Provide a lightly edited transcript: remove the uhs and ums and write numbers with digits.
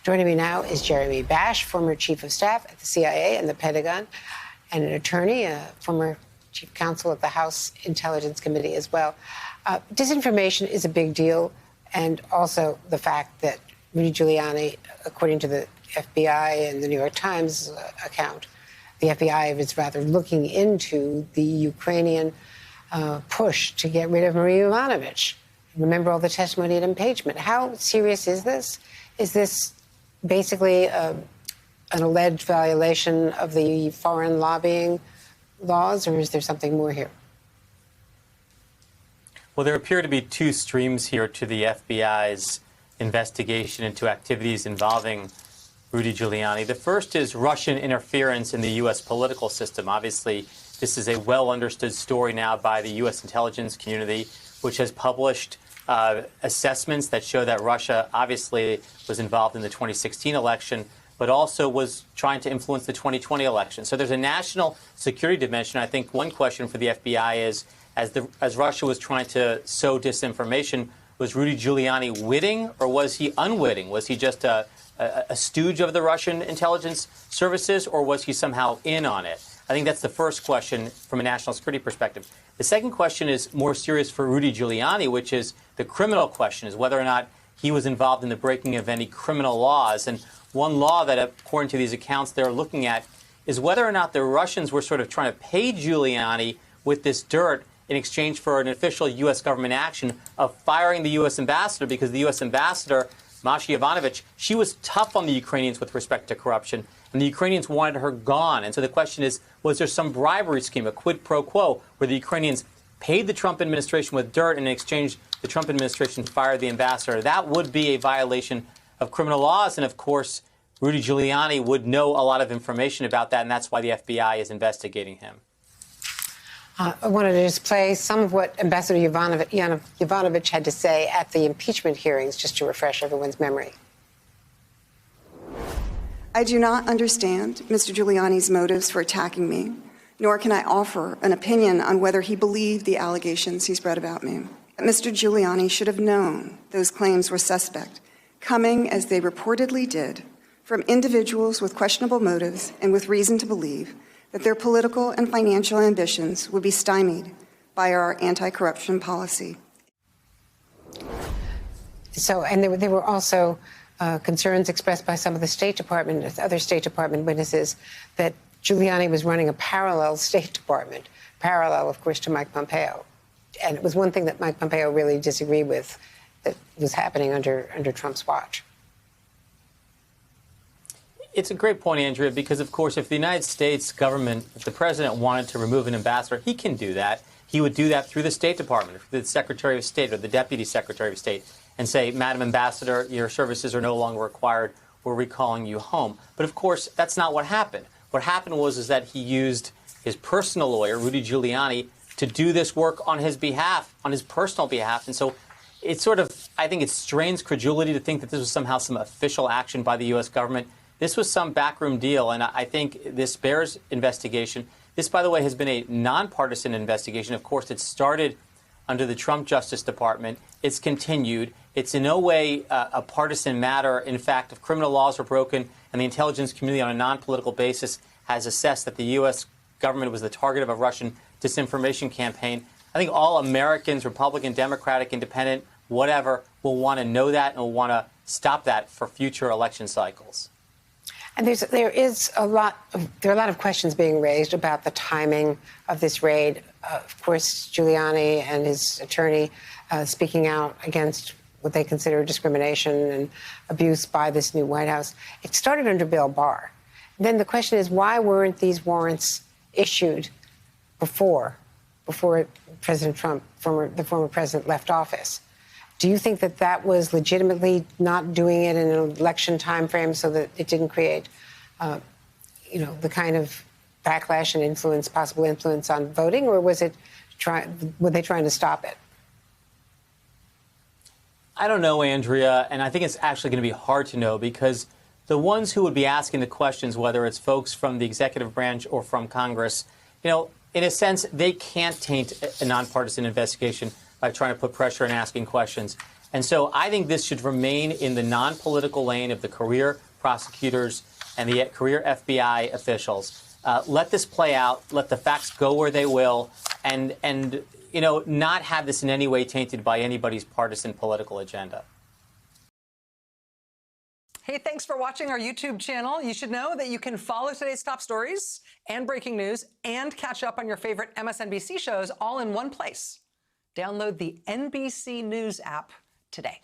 Joining me now is Jeremy Bash, former chief of staff at the CIA and the Pentagon, and an attorney, a former chief counsel at the House Intelligence Committee as well. Disinformation is a big deal, and also the fact that Rudy Giuliani, according to the FBI and the New York Times account, the FBI is rather looking into the Ukrainian push to get rid of Marie Yovanovitch. Remember all the testimony at impeachment. How serious is this? Is this basically an alleged violation of the foreign lobbying laws, or is there something more here? Well, there appear to be two streams here to the FBI's investigation into activities involving Rudy Giuliani. The first is Russian interference in the U.S. political system. Obviously, this is a well-understood story now by the U.S. intelligence community, which has published assessments that show that Russia obviously was involved in the 2016 election, but also was trying to influence the 2020 election. So there's a national security dimension. I think one question for the FBI is, as Russia was trying to sow disinformation, was Rudy Giuliani witting or was he unwitting? Was he just a stooge of the Russian intelligence services, or was he somehow in on it? I think that's the first question from a national security perspective. The second question is more serious for Rudy Giuliani, which is the criminal question, is whether or not he was involved in the breaking of any criminal laws. And one law that, according to these accounts they're looking at, is whether or not the Russians were sort of trying to pay Giuliani with this dirt in exchange for an official U.S. government action of firing the U.S. ambassador, because the U.S. ambassador, Masha Yovanovitch, she was tough on the Ukrainians with respect to corruption, and the Ukrainians wanted her gone. And so the question is, was there some bribery scheme, a quid pro quo, where the Ukrainians paid the Trump administration with dirt, and in exchange the Trump administration fired the ambassador? That would be a violation of criminal laws, and of course, Rudy Giuliani would know a lot of information about that, and that's why the FBI is investigating him. I wanted to just play some of what Ambassador Yovanovitch had to say at the impeachment hearings, just to refresh everyone's memory. I do not understand Mr. Giuliani's motives for attacking me, nor can I offer an opinion on whether he believed the allegations he spread about me. Mr. Giuliani should have known those claims were suspect, coming, as they reportedly did, from individuals with questionable motives and with reason to believe that their political and financial ambitions would be stymied by our anti-corruption policy. So, and there were also concerns expressed by some of the other State Department witnesses, that Giuliani was running a parallel State Department, parallel, of course, to Mike Pompeo. And it was one thing that Mike Pompeo really disagreed with that was happening under Trump's watch. It's a great point, Andrea, because, of course, if the United States government, if the president wanted to remove an ambassador, he can do that. He would do that through the State Department, or the Secretary of State or the Deputy Secretary of State, and say, Madam Ambassador, your services are no longer required. We're recalling you home. But, of course, that's not what happened. What happened was that he used his personal lawyer, Rudy Giuliani, to do this work on his behalf, on his personal behalf. And so it's sort of, I think it strains credulity to think that this was somehow some official action by the U.S. government. This was some backroom deal, and I think this bears investigation. This, by the way, has been a nonpartisan investigation. Of course, it started under the Trump Justice Department. It's continued. It's in no way a partisan matter. In fact, if criminal laws were broken and the intelligence community on a non-political basis has assessed that the U.S. government was the target of a Russian disinformation campaign, I think all Americans, Republican, Democratic, Independent, whatever, will want to know that and will want to stop that for future election cycles. And there are a lot of questions being raised about the timing of this raid. Of course, Giuliani and his attorney speaking out against what they consider discrimination and abuse by this new White House. It started under Bill Barr. Then the question is, why weren't these warrants issued before President Trump, the former president, left office? Do you think that that was legitimately not doing it in an election time frame so that it didn't create, the kind of backlash and possible influence on voting, or were they trying to stop it? I don't know, Andrea, and I think it's actually going to be hard to know, because the ones who would be asking the questions, whether it's folks from the executive branch or from Congress, in a sense, they can't taint a nonpartisan investigation by trying to put pressure and asking questions. And so I think this should remain in the non-political lane of the career prosecutors and the career FBI officials. Let this play out. Let the facts go where they will, and not have this in any way tainted by anybody's partisan political agenda. Hey, thanks for watching our YouTube channel. You should know that you can follow today's top stories and breaking news and catch up on your favorite MSNBC shows all in one place. Download the NBC News app today.